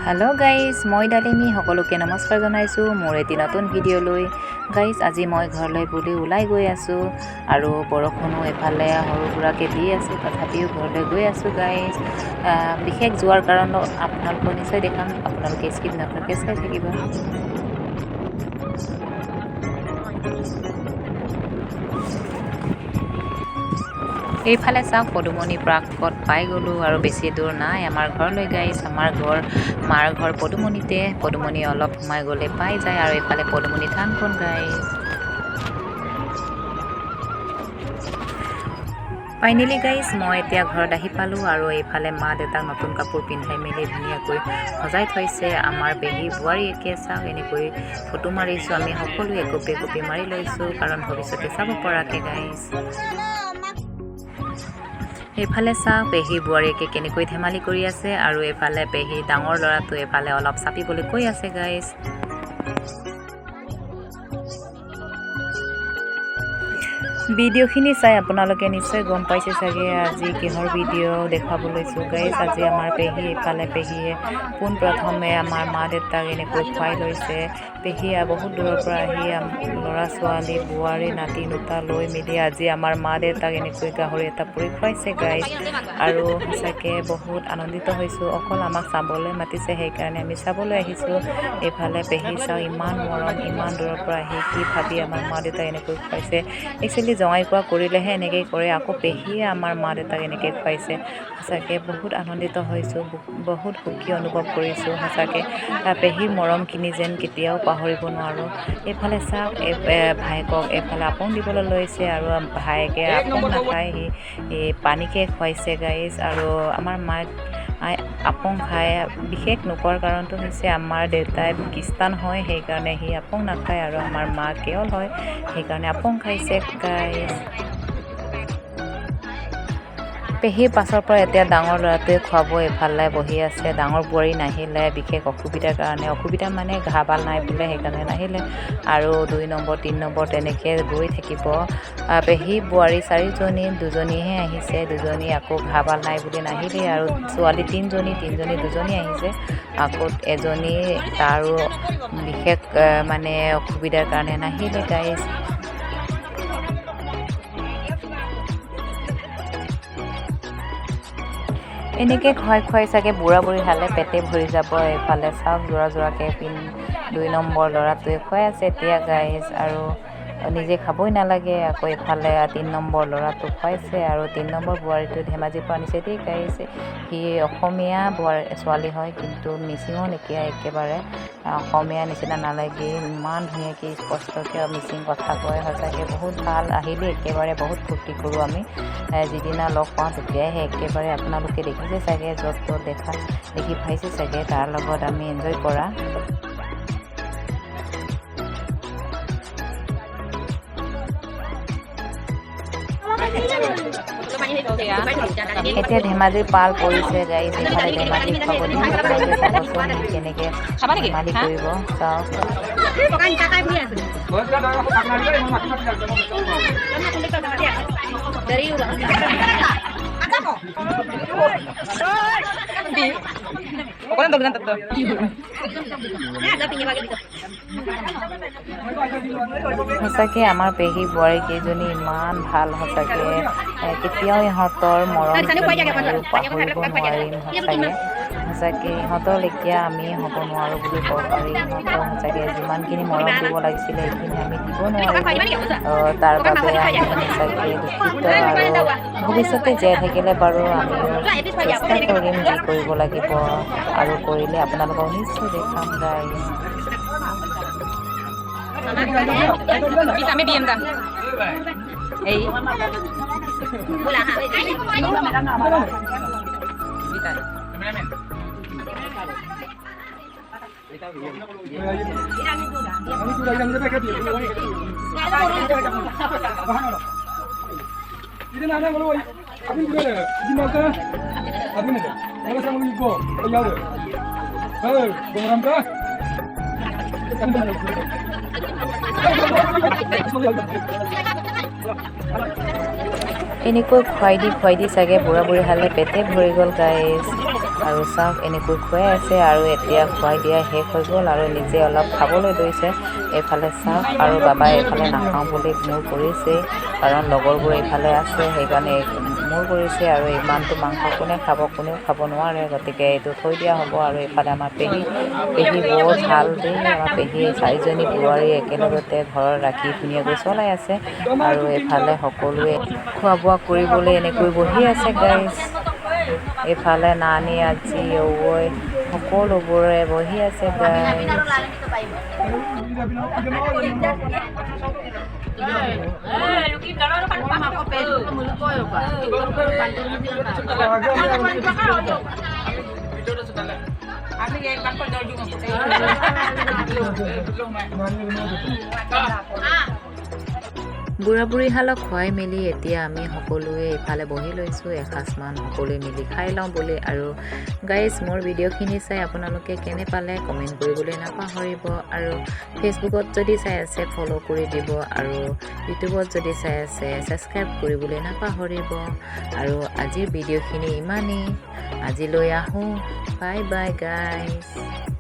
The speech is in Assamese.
हेलो गाइस मैं डालिमी सकलोके नमस्कार जनाइছো मोर एटी नतुन भिडिओলৈ गाइस আজি মই ঘৰলৈ বুলি ওলাই গৈ আছো আৰু বৰখনো এফালে হৰুগুৰাকে দি আছে তথাপিও ঘৰলৈ গৈ আছো গাইস বিশেষ যোৱাৰ কাৰণ আপোনালোকক নিশ্চয় দেখাম আপোনালোকে স্কিপ নকৰাকৈ চাই থাকিব এইফালে চাওক পদুমণি প্ৰাকত পাই গলো আৰু বেছি দূৰ নাই আমাৰ ঘৰলৈ গাইস আমাৰ ঘৰ মাৰ ঘৰ পদুমণিতে পদুমণি অলপ সোমাই গলে পাই যায় আৰু এইফালে পদুমণি থানখন গাইস ফাইনেলি গাইস মই এতিয়া ঘৰত আহি পালো আৰু এইফালে মা দেউতাক নতুন কাপোৰ পিন্ধাই মেলি ধুনীয়াকৈ সজাই থৈছে আমাৰ বেহী বুৱাৰী একে চাওক এনেকৈ ফটো মাৰিছো আমি সকলো একপি মাৰি লৈছো কাৰণ ভৱিষ্যতে চাব পৰাকে গাইস এফালে চাওক পেহী বুৱাৰীকে কেনেকৈ ধেমালি কৰি আছে আৰু এফালে পেহী ডাঙৰ লৰাটো এফালে অলপ চাপিবলৈ কৈ আছে গাইস ভিডিঅ'খিনি চাই আপোনালোকে নিশ্চয় গম পাইছে চাগে আজি কিহৰ ভিডিঅ' দেখাব লৈছো গাইস আজি আমাৰ পেহী এফালে পেহীয়ে পোন প্ৰথমে আমাৰ মা দেউতাক এনেকৈ খুৱাই লৈছে পেহীয়া বহুত দূৰৰ পৰা আহি ল'ৰা ছোৱালী বুৱাৰী নাতি নুতা লৈ মেলি আজি আমাৰ মা দেউতাক এনেকৈ গাহৰি এটা পুৰি খুৱাইছে গাইস আৰু সঁচাকে বহুত আনন্দিত হৈছো অকল আমাক চাবলৈ মাতিছে সেইকাৰণে আমি চাবলৈ আহিছো এইফালে পেহী চাও ইমান মৰম ইমান দূৰৰ পৰা আহি কি ভাবি আমাৰ মা দেউতাক এনেকৈ খুৱাইছে একচুৱেলি জঙাই কোৱা কৰিলেহে এনেকৈ কৰে আকৌ পেহীয়ে আমাৰ মা দেউতাক এনেকৈ খুৱাইছে সঁচাকে বহুত আনন্দিত হৈছো বহুত সুখী অনুভৱ কৰিছো সঁচাকে পেহীৰ মৰমখিনি যেন কেতিয়াও পাহৰিব নোৱাৰো এইফালে চাওক ভাইকক এইফালে আপং দিবলৈ লৈছে আৰু ভাইকে আপং নাখায় সি পানীকে খুৱাইছে গাইস আৰু আমাৰ মাক আপং খাই বিশেষ নোকোৱাৰ কাৰণটো হৈছে আমাৰ দেউতাই খ্ৰীষ্টান হয় সেইকাৰণে সি আপং নাখায় আৰু আমাৰ মা কেৱল হয় সেইকাৰণে আপং খাইছে গাইস পেহীৰ পাছৰ পৰা এতিয়া ডাঙৰ ল'ৰাটোৱে খুৱাব এফালে বহি আছে ডাঙৰ বুৱাৰী নাহিলে বিশেষ অসুবিধাৰ কাৰণে অসুবিধা মানে ঘাঁ ভাল নাই বোলে সেইকাৰণে নাহিলে আৰু 2 নম্বৰ 3 নম্বৰ তেনেকৈ গৈ থাকিব পেহী বুৱাৰী 4জনী 2জনীহে আহিছে 2জনী আকৌ ঘাঁ ভাল নাই বুলি নাহিলে আৰু ছোৱালী 3জনী 2জনী আহিছে আকৌ এজনী তাৰো বিশেষ মানে অসুবিধাৰ কাৰণে নাহিলে গাইস এনেকৈ খুৱাই চাগে বুঢ়া বুঢ়ী হালে পেটে ভৰি যাব এইফালে চাওক জোৰাকে 2 নম্বৰ ল'ৰাটোৱে খুৱাই আছে এতিয়া গাইস আৰু নিজে খাবই নালাগে আকৌ এইফালে 3 নম্বৰ ল'ৰাটো খুৱাইছে আৰু 3 নম্বৰ বুৱাৰীটো ধেমাজিৰ পৰা আনিছে দেই গাইস সি অসমীয়া ছোৱালী হয় কিন্তু মিচিঙো নেকি একেবাৰে অসমীয়া নিচিনা নালাগে ইমান ধুনীয়াকৈ স্পষ্টকৈ মিচিং কথা কয় সঁচাকৈ বহুত ভাল আহিলে একেবাৰে বহুত ফূৰ্তি কৰোঁ আমি যিদিনা লগ পাওঁ তেতিয়াহে একেবাৰে আপোনালোকে দেখিছে চাগে য'ত দেখি পাইছে চাগে তাৰ লগত আমি এনজয় কৰা এতিয়া ধেমাজিৰ পাল পৰিছে গাইস এইফালে ধেমাজি খাবলৈ কেনেকৈ ধেমালি কৰিব চাওক সঁচাকৈ আমাৰ পেহী বুৱাৰী কেইজনী ইমান ভাল সঁচাকৈ কেতিয়াও ইহঁতৰ মৰম পাহৰিব নোৱাৰিম সঁচাকৈ ইহঁতৰ লেখীয়া আমি হ'ব নোৱাৰোঁ বুলি ক'ব পাৰি ইহঁতৰ সঁচাকৈ যিমানখিনি মৰম দিব লাগিছিলে সেইখিনি আমি দিব নোৱাৰোঁ তাৰ বাবে আমি সঁচাকৈ দুখিত আৰু ভৱিষ্যতে জীয়াই থাকিলে বাৰু আমি চেষ্টা কৰিম যি কৰিব লাগিব আৰু কৰিলে আপোনালোকক নিশ্চয় দেখাম গাইস আমি বিএম দাম এই এনেকৈ খুৱাই দি চাগে বুঢ়া বুঢ়ী হালে পেটে ভৰি গ'ল গাইস আৰু চাওক এনেকৈ খুৱাই আছে আৰু এতিয়া খুৱাই দিয়া শেষ হৈ গ'ল আৰু নিজে অলপ খাবলৈ লৈছে এইফালে চাওক আৰু বাবাই এইফালে নাখাওঁ বুলি মূৰ কৰিছে কাৰণ লগৰবোৰ এইফালে আছে সেইকাৰণে মূৰ কৰিছে আৰু ইমানটো মাংস কোনেও খাব নোৱাৰে গতিকে এইটো থৈ দিয়া হ'ব আৰু এইফালে আমাৰ পেহী বৰ ভাল দেই আমাৰ পেহী 4জনী বোৱাৰী একেলগতে ঘৰত ৰাখি ধুনীয়াকৈ চলাই আছে আৰু এইফালে সকলোৱে খোৱা বোৱা কৰিবলৈ এনেকৈ বহি আছে গাইজ এইফালে নানি আজি ঐ সকলোবোৰে বহি আছে গাইজ বুঢ়া বুঢ়ীহালক খুৱাই মেলি এতিয়া আমি সকলোৱে ইফালে বহি লৈছোঁ এসাঁজমান সকলোৱে মিলি খাই লওঁ বুলি আৰু গাইজ মোৰ ভিডিঅ'খিনি চাই আপোনালোকে কেনে পালে কমেণ্ট কৰিবলৈ নাপাহৰিব আৰু ফেচবুকত যদি চাই আছে ফ'ল' কৰি দিব আৰু ইউটিউবত যদি চাই আছে ছাবস্ক্ৰাইব কৰিবলৈ নাপাহৰিব আৰু আজিৰ ভিডিঅ'খিনি ইমানেই আজিলৈ আহোঁ বাই বাই গাইজ